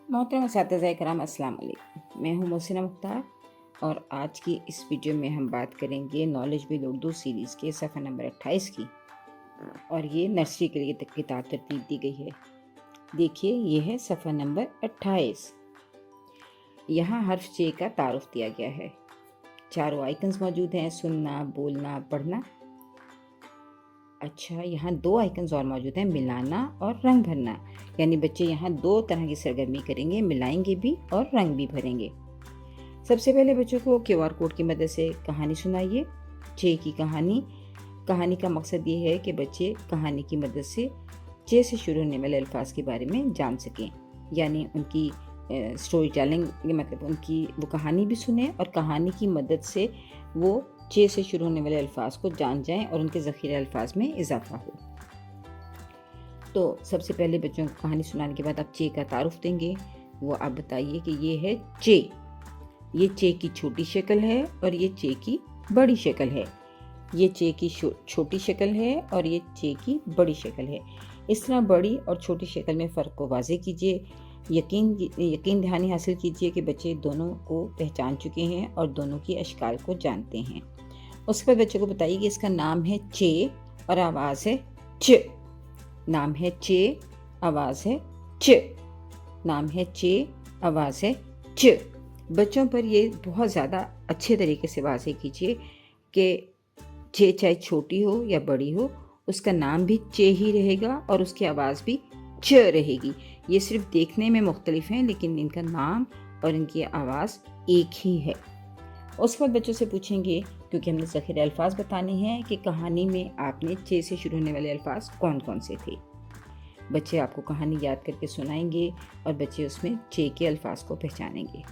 मोहतरम असातिज़ा किराम अस्सलाम वालेकुम। मैं हूँ मोहसिना मुख्तार और आज की इस वीडियो में हम बात करेंगे नॉलेज विद उर्दू सीरीज़ के सफ़ा नंबर 28 की। और ये नर्सरी के लिए किताब तरतीब दी गई है। देखिए, ये है सफ़ा नंबर 28। यहाँ हर्फ जे का तारुफ दिया गया है। चारों आइकन्स मौजूद हैं, सुनना, बोलना, पढ़ना। अच्छा, यहाँ दो आइकन्स और मौजूद हैं, मिलाना और रंग भरना। यानी बच्चे यहाँ दो तरह की सरगर्मी करेंगे, मिलाएंगे भी और रंग भी भरेंगे। सबसे पहले बच्चों को QR कोड की मदद से कहानी सुनाइए। चे की कहानी का मकसद ये है कि बच्चे कहानी की मदद से चे से शुरू होने वाले अल्फाज के बारे में जान सकें। यानी उनकी स्टोरी टेलिंग, मतलब उनकी वो कहानी भी सुने और कहानी की मदद से वो चे से शुरू होने वाले अल्फाज को जान जाएं और उनके ज़ख़ीरे अल्फाज में इजाफा हो। तो सबसे पहले बच्चों को कहानी सुनाने के बाद आप चे का तारुफ देंगे। वो आप बताइए कि ये है चे। ये चे की छोटी शक्ल है और ये चे की बड़ी शक्ल है। ये चे की छोटी शक्ल है और ये चे की बड़ी शक्ल है। इस तरह बड़ी और छोटी शक्ल में फ़र्क को वाज़े कीजिए। यकीन दहानी हासिल कीजिए कि बच्चे दोनों को पहचान चुके हैं और दोनों की अशकाल को जानते हैं। उसके बाद बच्चों को बताइए कि इसका नाम है चे और आवाज़ है च। नाम है चे, आवाज़ है च। नाम है चे, आवाज़ है च। बच्चों पर ये बहुत ज़्यादा अच्छे तरीके से वाज़े कीजिए कि चे चाहे छोटी हो या बड़ी हो, उसका नाम भी चे ही रहेगा और उसकी आवाज़ भी च रहेगी। ये सिर्फ देखने में मुख्तलिफ हैं, लेकिन इनका नाम और इनकी आवाज़ एक ही है। उसके बाद बच्चों से पूछेंगे, क्योंकि हमने ज़ख़ीरे अल्फाज बताने हैं, कि कहानी में आपने चे से शुरू होने वाले अल्फाज कौन कौन से थे। बच्चे आपको कहानी याद करके सुनाएंगे और बच्चे उसमें चे के अल्फाज को पहचानेंगे।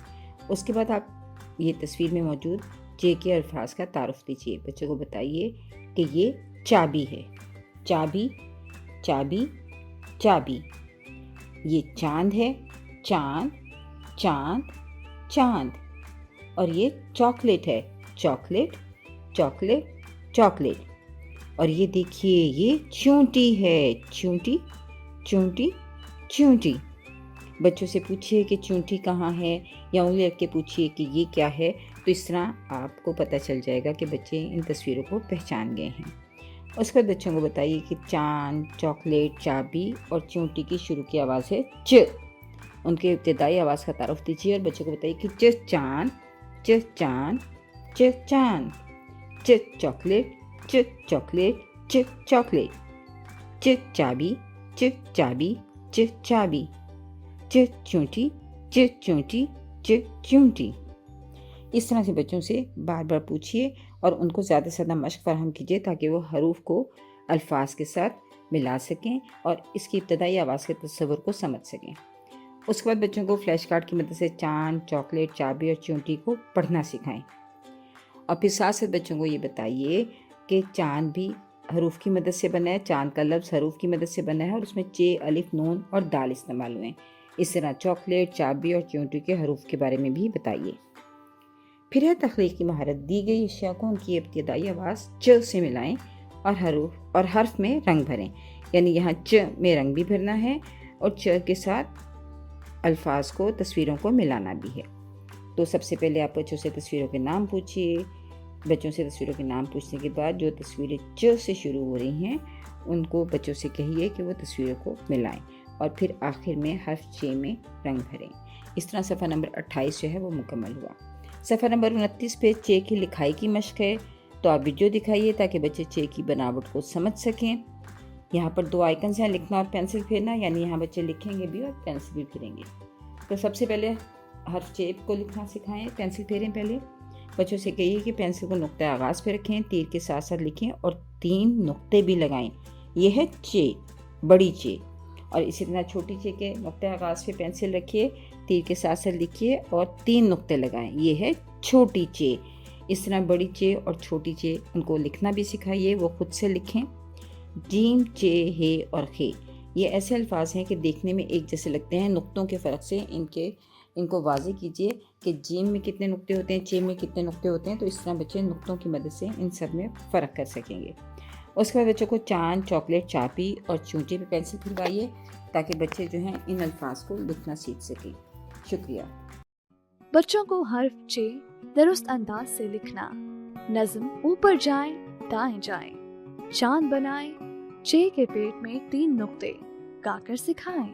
उसके बाद आप ये तस्वीर में मौजूद चे के अल्फाज का तारुफ दीजिए। बच्चों को बताइए कि ये चाबी है। चाबी, चाबी, चाबी। ये चांद है। चांद, चांद, चांद। और ये चॉकलेट है। Chocolate, chocolate, chocolate. और ये देखिए, ये चूंटी है। चूंटी, चूंटी, चूंटी। बच्चों से पूछिए कि चूंटी कहाँ है, या उंगली रख के पूछिए कि ये क्या है। तो इस तरह आपको पता चल जाएगा कि बच्चे इन तस्वीरों को पहचान गए हैं। उसके बाद बच्चों को बताइए कि चांद, चॉकलेट, चाबी और चूंटी की शुरू की आवाज़ है च। उनके इब्तिदाई आवाज़ का तारुफ दीजिए और बच्चों को बताइए कि च चांद, च चांद, च चांद। च चॉकलेट, च चॉकलेट, च चॉकलेट। च चाबी, च चाबी, च चाबी। च चूंटी, च चूंटी, च चूंटी। इस तरह से बच्चों से बार बार पूछिए और उनको ज़्यादा से ज़्यादा मशक फराहम कीजिए ताकि वो हरूफ को अल्फाज के साथ मिला सकें और इसकी इब्तदाई आवाज़ के तस्वुर को समझ सकें। उसके बाद बच्चों को फ्लैश कार्ड की मदद से चांद, चॉकलेट, चाबी और चूंटी को पढ़ना सिखाएं। और फिर साथ साथ बच्चों को ये बताइए कि चांद भी हरूफ की मदद से बना है। चांद का लफ्ज़ हरूफ की मदद से बना है और उसमें चे, अलिफ, नून और दाल इस्तेमाल हुए हैं। इस तरह चॉकलेट, चाबी और चूंटी के हरूफ के बारे में भी बताइए। फिर है तख्लीकी महारत। दी गई अशिया को उनकी इब्तिदाई आवाज़ च से मिलाएं और हरूफ और हर्फ में रंग भरें। यानी यहाँ च में रंग भी भरना है और च के साथ अल्फाज को, तस्वीरों को मिलाना भी है। तो सबसे पहले आप बच्चों से तस्वीरों के नाम पूछिए। बच्चों से तस्वीरों के नाम पूछने के बाद जो तस्वीरें च से शुरू हो रही हैं उनको बच्चों से कहिए कि वो तस्वीरों को मिलाएं और फिर आखिर में हर्फ चे में रंग भरें। इस तरह सफ़ा नंबर 28 जो है वो मुकम्मल हुआ। सफ़ा नंबर 29 पे चे की लिखाई की मशक है। तो आप वीडियो दिखाइए ताकि बच्चे चे की बनावट को समझ सकें। यहाँ पर दो आइकन्स हैं, लिखना और पेंसिल फेरना। यानी यहाँ बच्चे लिखेंगे भी और पेंसिल भी फेरेंगे। तो सबसे पहले हर्फ चे को लिखना सिखाएं, पेंसिल फेरें। पहले बच्चों से कहिए कि पेंसिल को नुक्ते आगाज़ पे रखें, तीर के साथ साथ लिखें और 3 नुक्ते भी लगाएं। ये है चे, बड़ी चे। और इसी तरह छोटी चे के नुक्ते आगाज़ पे पेंसिल रखिए, तीर के साथ साथ लिखिए और 3 नुक्ते लगाएं। ये है छोटी चे। इस तरह बड़ी चे और छोटी चे उनको लिखना भी सिखाइए, वो खुद से लिखें। जीम, चे, हे और खे ये ऐसे अल्फाज हैं कि देखने में एक जैसे लगते हैं। नुक्तों के फ़र्क से इनको वाज़े कीजिए कि जीम में कितने नुक्ते होते हैं, चे में कितने नुक्ते होते हैं। तो इस तरह बच्चे नुक्तों की मदद से इन सब में फ़र्क कर सकेंगे। उसके बाद बच्चों को चांद, चॉकलेट, चाबी और चूंटी पे पेंसिल फिरवाइए ताकि बच्चे जो हैं इन अल्फाज को लिखना सीख सकें। شکریہ۔ بچوں کو حرف چ درست انداز سے لکھنا، نظم اوپر جائیں دائیں جائیں، چاند بنائیں، چ کے پیٹ میں 3 نقطے گا کر سکھائیں۔